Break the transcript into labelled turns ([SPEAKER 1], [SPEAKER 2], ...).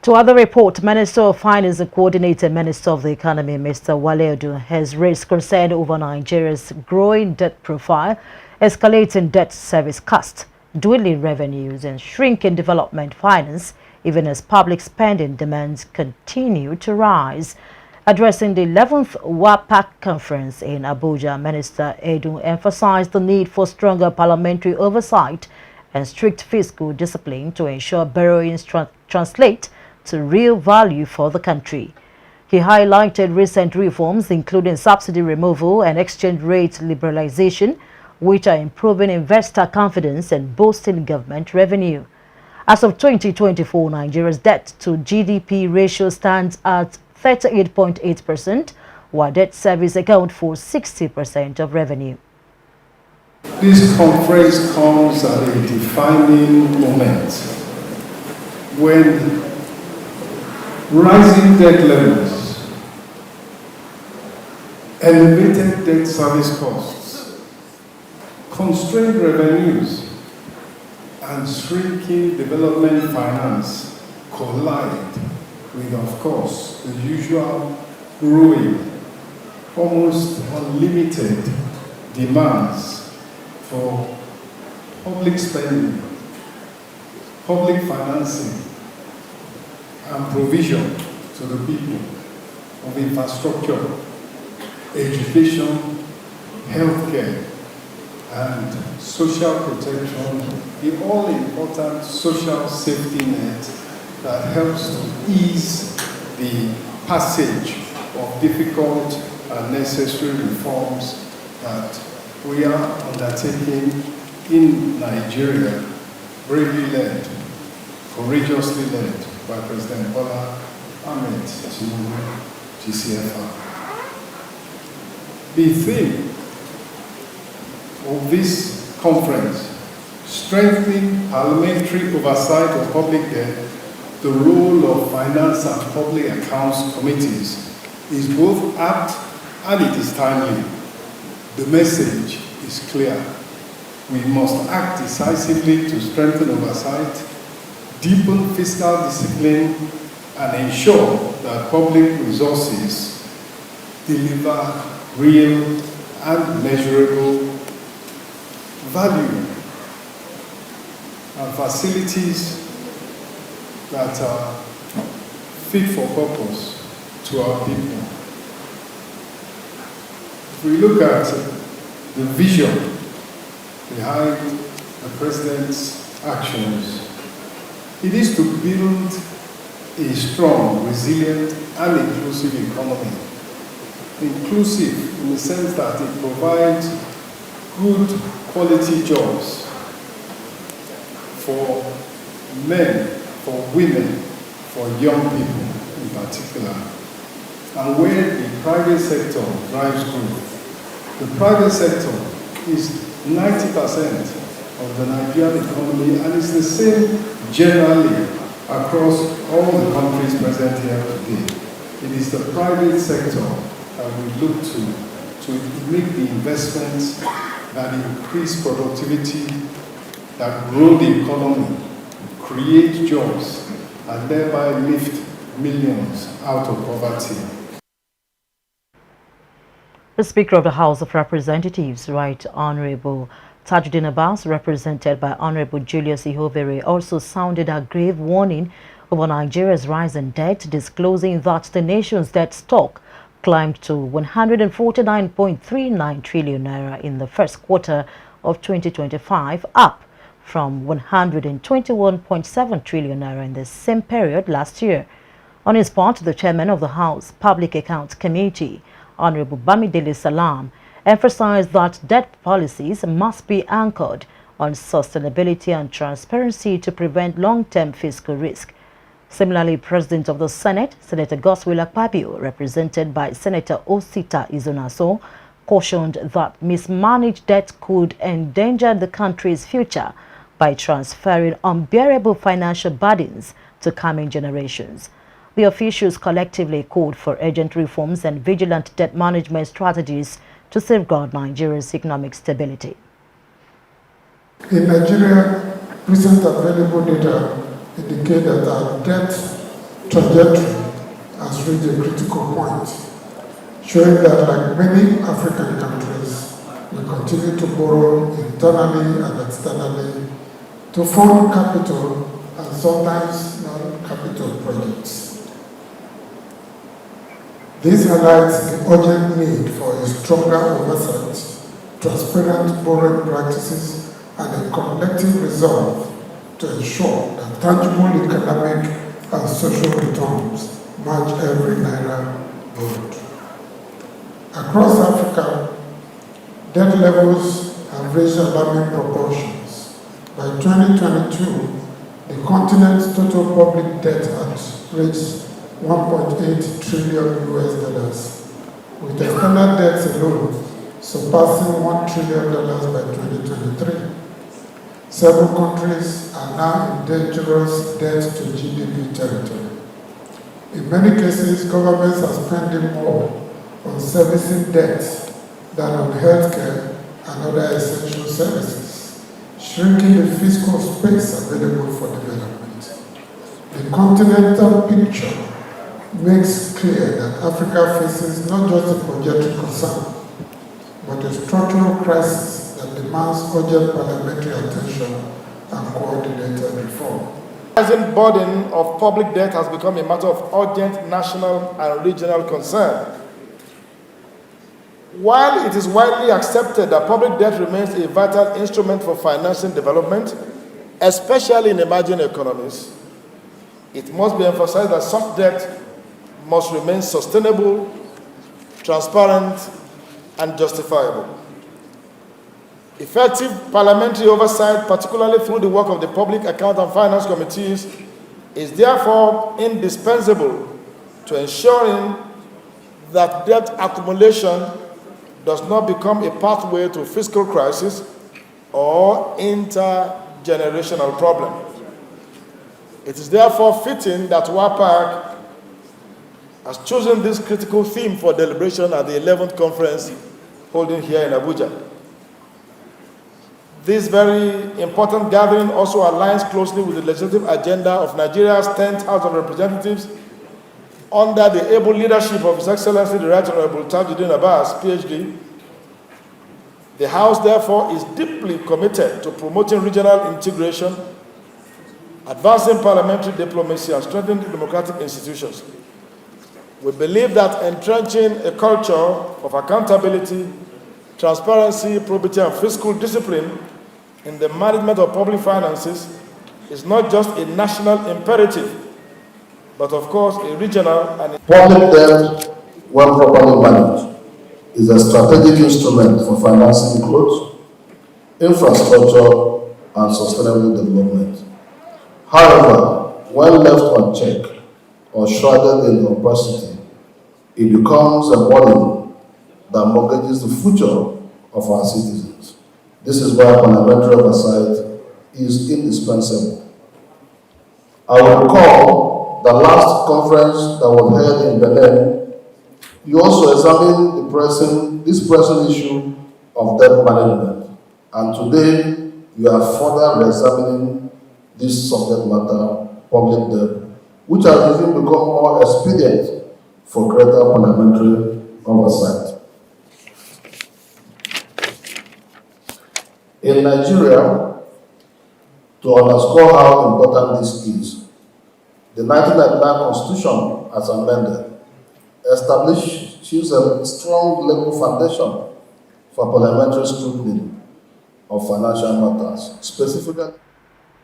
[SPEAKER 1] To other report, Minister of Finance and Coordinator Minister of the Economy, Mr. Wale Edun, has raised concern over Nigeria's growing debt profile, escalating debt service costs, dwindling revenues and shrinking development finance, even as public spending demands continue to rise. Addressing the 11th WAAPAC Conference in Abuja, Minister Edun emphasized the need for stronger parliamentary oversight and strict fiscal discipline to ensure borrowings translate to real value for the country. He highlighted recent reforms, including subsidy removal and exchange rate liberalization, which are improving investor confidence and boosting government revenue. As of 2024, Nigeria's debt-to-GDP ratio stands at 38.8%, while debt service account for 60% of revenue.
[SPEAKER 2] This conference comes at a defining moment when rising debt levels, elevated debt service costs, constrained revenues, and shrinking development finance collide with, of course, the usual growing, almost unlimited demands for public spending, public financing, and provision to the people of infrastructure, education, healthcare, and social protection, the all-important social safety net that helps to ease the passage of difficult and necessary reforms that we are undertaking in Nigeria, bravely led, courageously led by President Bola Ahmed Tinubu, GCFR. The theme of this conference, strengthening parliamentary oversight of public debt, the role of finance and public accounts committees, is both apt and it is timely. The message is clear. We must act decisively to strengthen oversight, deepen fiscal discipline, and ensure that public resources deliver real and measurable value and facilities that are fit for purpose to our people. If we look at the vision behind the President's actions, it is to build a strong, resilient, and inclusive economy. Inclusive in the sense that it provides good quality jobs for men, for women, for young people in particular, and where the private sector drives growth. The private sector is 90% of the Nigerian economy, and it's the same generally across all the countries present here today. It is the private sector that we look to make the investments that increase productivity, that grow the economy, create jobs, and thereby lift millions out of poverty.
[SPEAKER 1] The Speaker of the House of Representatives, Right Honorable Tajuddin Abbas, represented by Honorable Julius Ihonvbere, also sounded a grave warning over Nigeria's rise in debt, disclosing that the nation's debt stock climbed to 149.39 trillion naira in the first quarter of 2025, up from 121.7 trillion naira in the same period last year. On his part, the chairman of the House Public Accounts Committee, Honorable Bamidele Salam, emphasized that debt policies must be anchored on sustainability and transparency to prevent long-term fiscal risk. Similarly, President of the Senate, Senator Godswill Akpabio, represented by Senator Osita Izunaso, cautioned that mismanaged debt could endanger the country's future by transferring unbearable financial burdens to coming generations. The officials collectively called for urgent reforms and vigilant debt management strategies to safeguard Nigeria's economic stability.
[SPEAKER 3] In Nigeria, recent available data indicate that our debt trajectory has reached a critical point, showing that, like many African countries, we continue to borrow internally and externally to fund capital and sometimes non-capital projects. This highlights the urgent need for a stronger oversight, transparent borrowing practices, and a collective resolve to ensure that tangible economic and social returns match every naira borrowed. Across Africa, debt levels have reached alarming proportions. By 2022, the continent's total public debt has reached $1.8 trillion, with external debts alone surpassing $1 trillion by 2023. Several countries are now in dangerous debt-to-GDP territory. In many cases, governments are spending more on servicing debts than on healthcare and other essential services, shrinking the fiscal space available for development. The continental picture makes clear that Africa faces not just a budgetary concern, but a structural crisis that demands urgent parliamentary attention and coordinated reform.
[SPEAKER 4] The rising burden of public debt has become a matter of urgent national and regional concern. While it is widely accepted that public debt remains a vital instrument for financing development, especially in emerging economies, it must be emphasized that such debt must remain sustainable, transparent, and justifiable. Effective parliamentary oversight, particularly through the work of the Public Account and Finance Committees, is therefore indispensable to ensuring that debt accumulation does not become a pathway to fiscal crisis or intergenerational problem. It is therefore fitting that WAAPAC has chosen this critical theme for deliberation at the 11th conference holding here in Abuja. This very important gathering also aligns closely with the legislative agenda of Nigeria's 10th House of Representatives under the able leadership of His Excellency the Right Honorable Tajuddin Abbas, PhD. The House, therefore, is deeply committed to promoting regional integration, advancing parliamentary diplomacy, and strengthening democratic institutions. We believe that entrenching a culture of accountability, transparency, probity, and fiscal discipline in the management of public finances is not just a national imperative, but of course a regional and
[SPEAKER 5] public debt, when properly managed, is a strategic instrument for financing growth, infrastructure, and sustainable development. However, when left unchecked or shrouded in opacity, it becomes a burden that mortgages the future of our citizens. This is why parliamentary oversight is indispensable. I will recall the last conference that was held in Benin. You also examined this pressing issue of debt management, and today you are further re-examining this subject matter, public debt, which has even become more expedient for greater parliamentary oversight. In Nigeria, to underscore how important this is, the 1999 Constitution, as amended, establishes a strong legal foundation for parliamentary scrutiny of financial matters, specifically